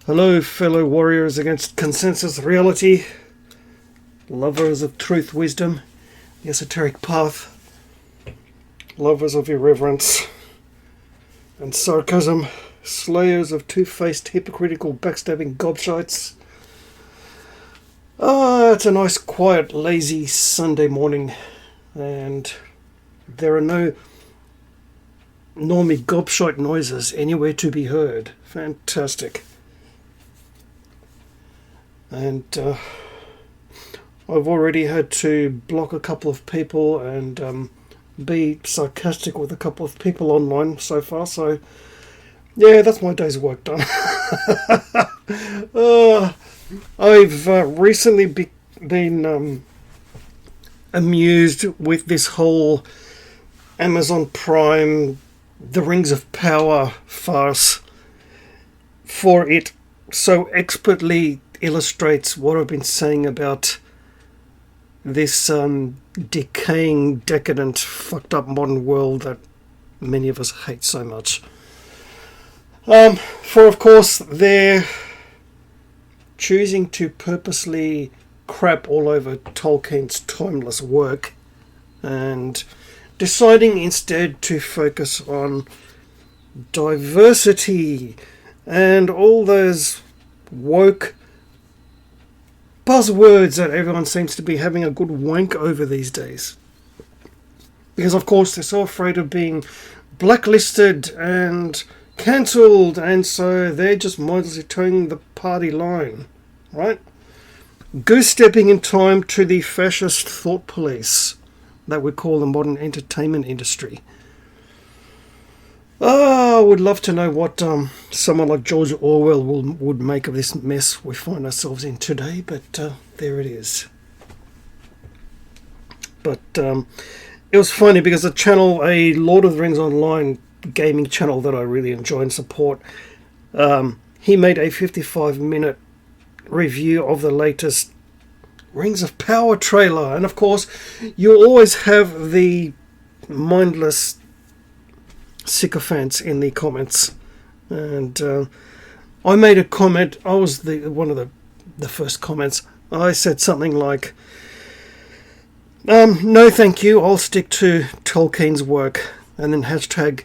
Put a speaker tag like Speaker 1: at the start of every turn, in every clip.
Speaker 1: Hello, fellow warriors against consensus reality, lovers of truth, wisdom, the esoteric path, lovers of irreverence and sarcasm, slayers of two-faced, hypocritical, backstabbing gobshites. It's a nice, quiet, lazy Sunday morning, and there are no normie gobshite noises anywhere to be heard. Fantastic. And I've already had to block a couple of people and be sarcastic with a couple of people online so far. So, yeah, that's my day's work done. I've recently been amused with this whole Amazon Prime The Rings of Power farce, for it so expertly illustrates what I've been saying about this decaying, decadent, fucked up modern world that many of us hate so much. For of course they're choosing to purposely crap all over Tolkien's timeless work and deciding instead to focus on diversity and all those woke buzzwords that everyone seems to be having a good wank over these days. Because of course they're so afraid of being blacklisted and cancelled, and so they're just mindlessly towing the party line, right? Goose-stepping in time to the fascist thought police that we call the modern entertainment industry. I would love to know what someone like George Orwell would make of this mess we find ourselves in today, but there it is. But it was funny because a Lord of the Rings Online gaming channel that I really enjoy and support, he made a 55-minute review of the latest Rings of Power trailer, and of course you'll always have the mindless sycophants in the comments, and I made a comment. I was one of the first comments. I said something like, no thank you, I'll stick to Tolkien's work, and then hashtag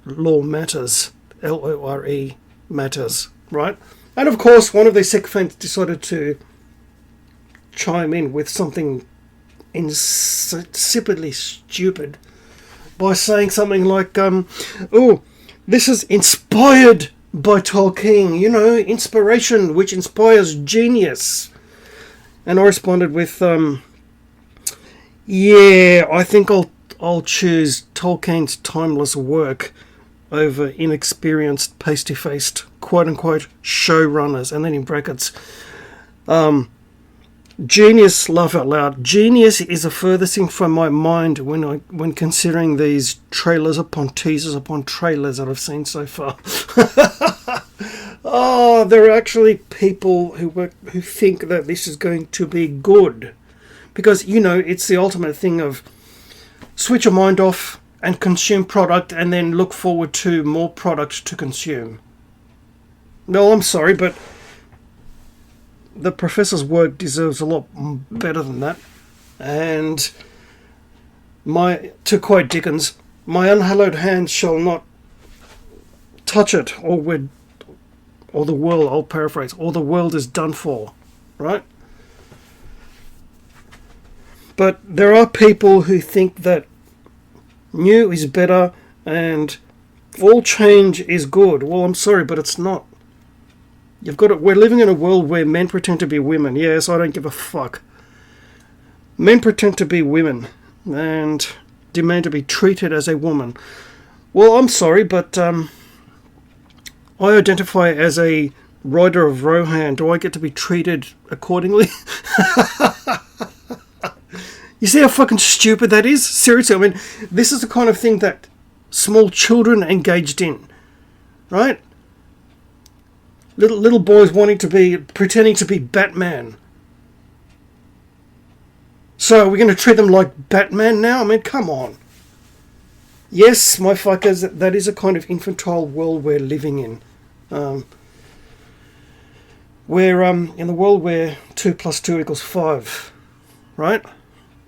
Speaker 1: lore matters, LORE matters, right? And of course one of these sycophants decided to chime in with something insipidly stupid by saying something like, oh, this is inspired by Tolkien, inspiration which inspires genius. And I responded with, yeah, I think I'll choose Tolkien's timeless work over inexperienced, pasty-faced, quote-unquote, showrunners. And then in brackets, genius, laugh out loud. Genius is the furthest thing from my mind when considering these trailers upon teasers upon trailers that I've seen so far. There are actually people who think that this is going to be good, because it's the ultimate thing of switch your mind off and consume product, and then look forward to more product to consume. No, I'm sorry, but the professor's work deserves a lot better than that. And to quote Dickens, my unhallowed hands shall not touch it, or the world, I'll paraphrase, or the world is done for, right? But there are people who think that new is better and all change is good. Well, I'm sorry, but it's not. We're living in a world where men pretend to be women. Yes, I don't give a fuck. Men pretend to be women and demand to be treated as a woman. Well, I'm sorry, but I identify as a rider of Rohan. Do I get to be treated accordingly? You see how fucking stupid that is? Seriously, I mean, this is the kind of thing that small children engaged in, right? Little boys pretending to be Batman. So are we going to treat them like Batman now? I mean, come on. Yes, my fuckers, that is a kind of infantile world we're living in. We're in the world where 2 plus 2 equals 5, right?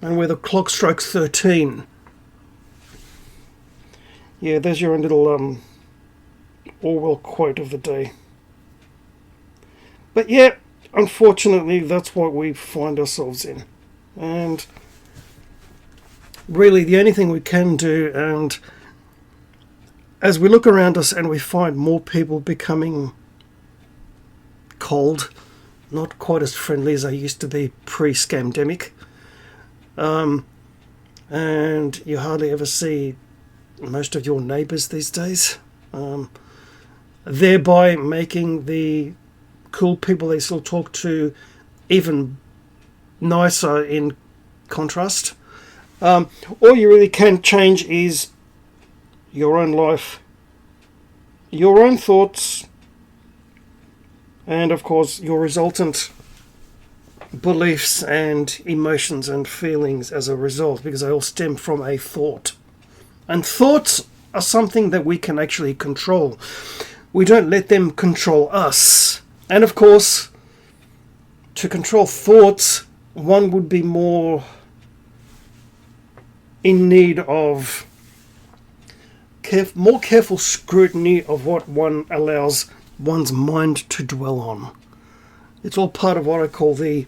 Speaker 1: And where the clock strikes 13. Yeah, there's your own little Orwell quote of the day. But yeah, unfortunately, that's what we find ourselves in. And really, the only thing we can do, and as we look around us and we find more people becoming cold, not quite as friendly as they used to be pre-scamdemic, and you hardly ever see most of your neighbours these days, thereby making the cool people they still talk to even nicer in contrast. All you really can change is your own life, your own thoughts, and of course your resultant beliefs and emotions and feelings as a result, because they all stem from a thought. And thoughts are something that we can actually control. We don't let them control us. And of course, to control thoughts, one would be more in need of more careful scrutiny of what one allows one's mind to dwell on. It's all part of what I call the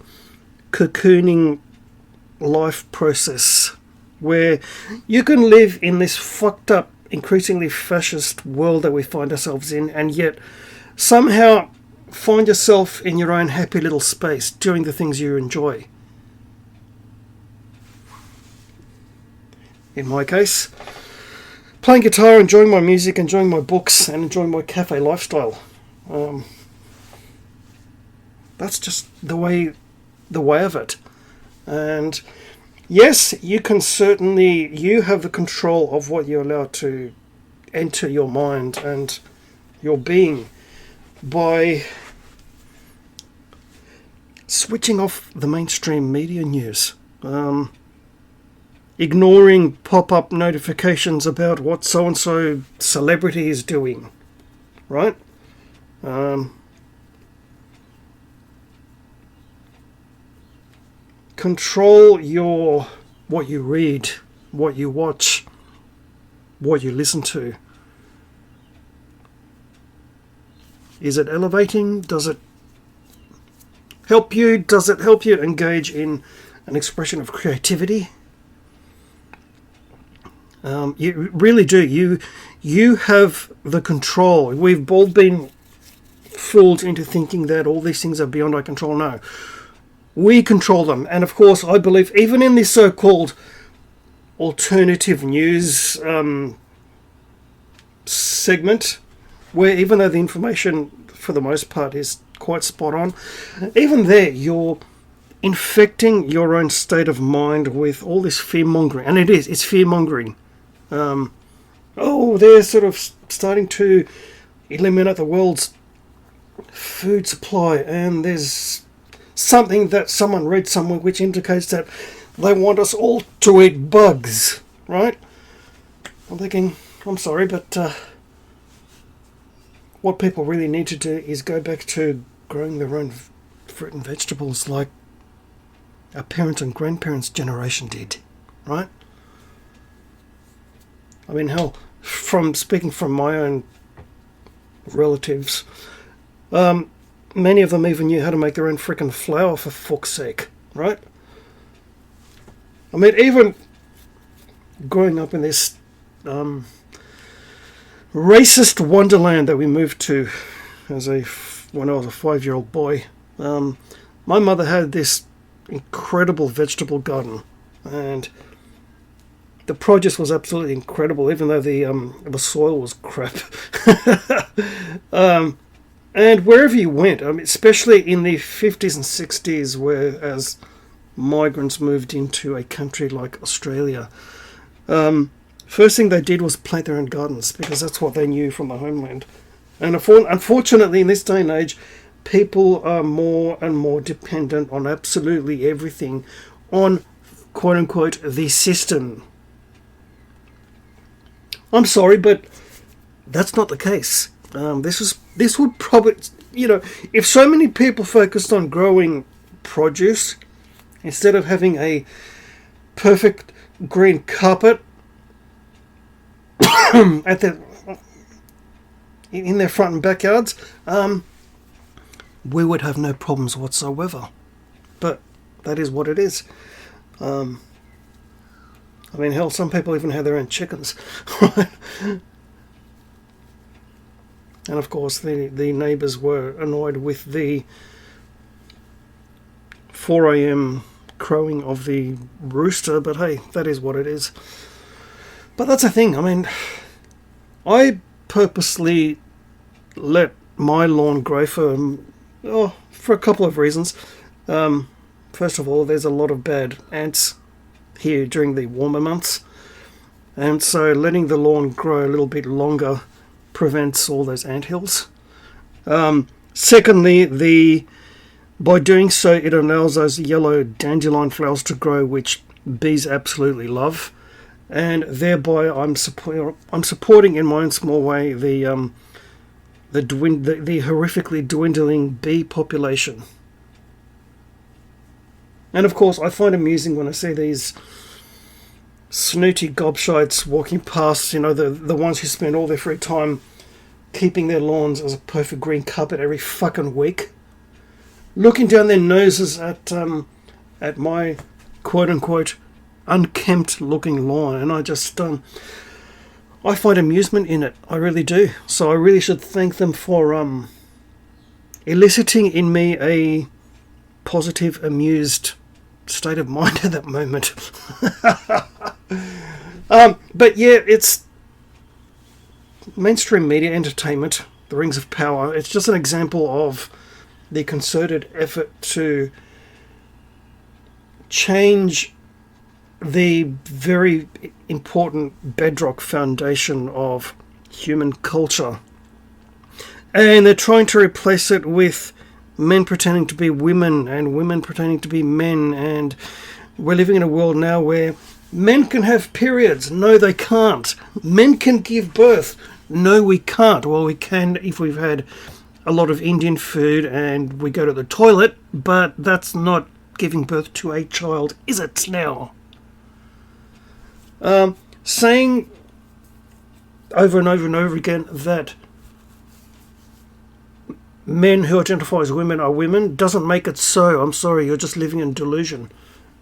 Speaker 1: cocooning life process, where you can live in this fucked up, increasingly fascist world that we find ourselves in, and yet somehow find yourself in your own happy little space doing the things you enjoy. In my case, playing guitar, enjoying my music, enjoying my books, and enjoying my cafe lifestyle. That's just the way of it. And yes, you have the control of what you allow to enter your mind and your being by switching off the mainstream media news, ignoring pop-up notifications about what so-and-so celebrity is doing, right? Control what you read, what you watch, what you listen to. Is it elevating? Does it help you? Does it help you engage in an expression of creativity? You really do. You have the control. We've all been fooled into thinking that all these things are beyond our control. No. We control them. And of course, I believe even in this so-called alternative news segment, where even though the information for the most part is quite spot on, even there you're infecting your own state of mind with all this fear-mongering. And it's fear-mongering. They're sort of starting to eliminate the world's food supply, and there's something that someone read somewhere which indicates that they want us all to eat bugs, right? I'm thinking, I'm sorry, but what people really need to do is go back to growing their own fruit and vegetables like our parents' and grandparents' generation did, right? I mean, hell, from speaking from my own relatives, many of them even knew how to make their own frickin' flour, for fuck's sake, right? I mean, even growing up in this racist wonderland that we moved to when I was a 5-year-old boy, my mother had this incredible vegetable garden, and the produce was absolutely incredible, even though the soil was crap. And wherever you went, especially in the 50s and 60s, where as migrants moved into a country like Australia, first thing they did was plant their own gardens, because that's what they knew from the homeland. And unfortunately, in this day and age, people are more and more dependent on absolutely everything, on quote-unquote the system. I'm sorry, but that's not the case. This would probably, if so many people focused on growing produce instead of having a perfect green carpet at in their front and backyards, we would have no problems whatsoever. But that is what it is. Hell, some people even have their own chickens. Right? And of course, the neighbours were annoyed with the 4 a.m. crowing of the rooster, but hey, that is what it is. But that's the thing. I purposely let my lawn grow for a couple of reasons. First of all, there's a lot of bad ants here during the warmer months, and so letting the lawn grow a little bit longer prevents all those anthills. Secondly, by doing so, it allows those yellow dandelion flowers to grow, which bees absolutely love, and thereby I'm supporting in my own small way the horrifically dwindling bee population. And of course, I find amusing when I see these snooty gobshites walking past, the ones who spend all their free time keeping their lawns as a perfect green carpet every fucking week, looking down their noses at my quote-unquote unkempt looking lawn, and I just I find amusement in it. I really do. So I really should thank them for eliciting in me a positive, amused state of mind at that moment. But yeah, it's mainstream media entertainment, the Rings of Power. It's just an example of the concerted effort to change the very important bedrock foundation of human culture. And they're trying to replace it with men pretending to be women and women pretending to be men, and we're living in a world now where men can have periods. No, they can't. Men can give birth. No, we can't. Well, we can if we've had a lot of Indian food and we go to the toilet, but that's not giving birth to a child, is it now? Saying over and over and over again that men who identify as women are women doesn't make it so. I'm sorry, you're just living in delusion.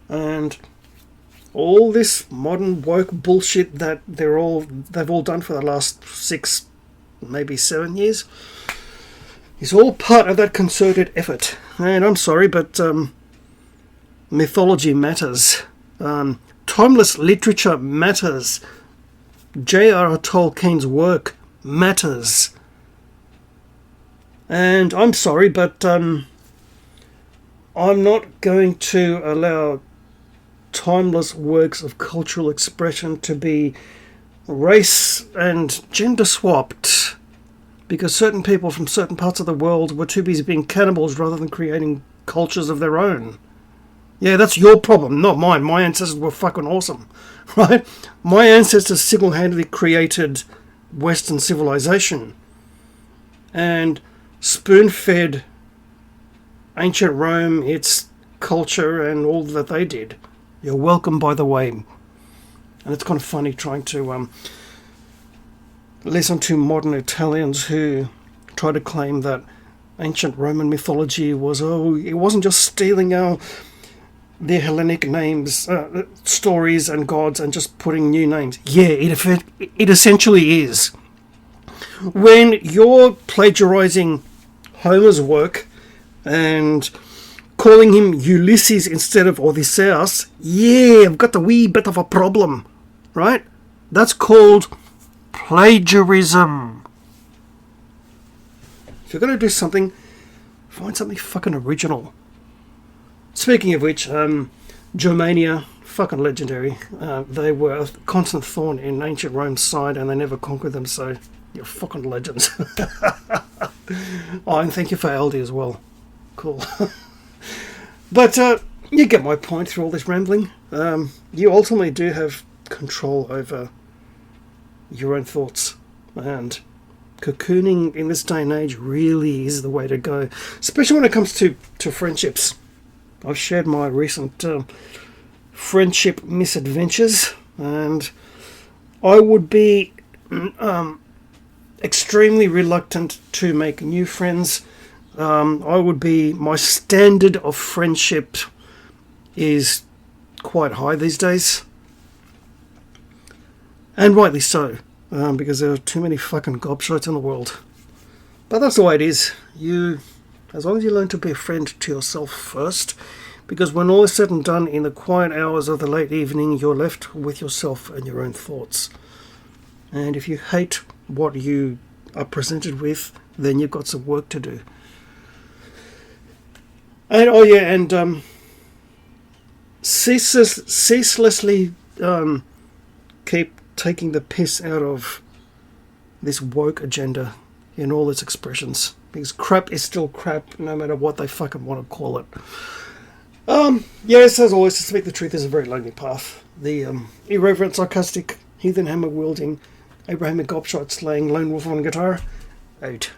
Speaker 1: And all this modern woke bullshit that they've all done for the last 6, maybe 7 years is all part of that concerted effort. And I'm sorry, but mythology matters. Timeless literature matters. J.R.R. Tolkien's work matters. And I'm sorry, but I'm not going to allow timeless works of cultural expression to be race and gender swapped because certain people from certain parts of the world were too busy being cannibals rather than creating cultures of their own. Yeah, that's your problem, not mine. My ancestors were fucking awesome, right? My ancestors single-handedly created Western civilization and spoon-fed ancient Rome, its culture, and all that they did. You're welcome, by the way. And it's kind of funny trying to listen to modern Italians who try to claim that ancient Roman mythology was, it wasn't just stealing their Hellenic names, stories and gods and just putting new names. Yeah, it essentially is. When you're plagiarizing Homer's work and calling him Ulysses instead of Odysseus, yeah, I've got a wee bit of a problem, right? That's called plagiarism. If you're going to do something, find something fucking original. Speaking of which, Germania, fucking legendary. They were a constant thorn in ancient Rome's side and they never conquered them, so you're fucking legends. Oh, and thank you for Aldi as well. Cool. But you get my point through all this rambling. You ultimately do have control over your own thoughts. And cocooning in this day and age really is the way to go, especially when it comes to friendships. I've shared my recent friendship misadventures, and I would be extremely reluctant to make new friends. My standard of friendship is quite high these days, and rightly so, because there are too many fucking gobshites in the world. But that's the way it is. As long as you learn to be a friend to yourself first, because when all is said and done, in the quiet hours of the late evening, you're left with yourself and your own thoughts. And if you hate what you are presented with, then you've got some work to do. And ceaselessly keep taking the piss out of this woke agenda in all its expressions, because crap is still crap no matter what they fucking want to call it. Yes, as always, to speak the truth is a very lonely path. The irreverent, sarcastic, heathen hammer wielding, Abrahamic gobshite slaying lone wolf on guitar, out.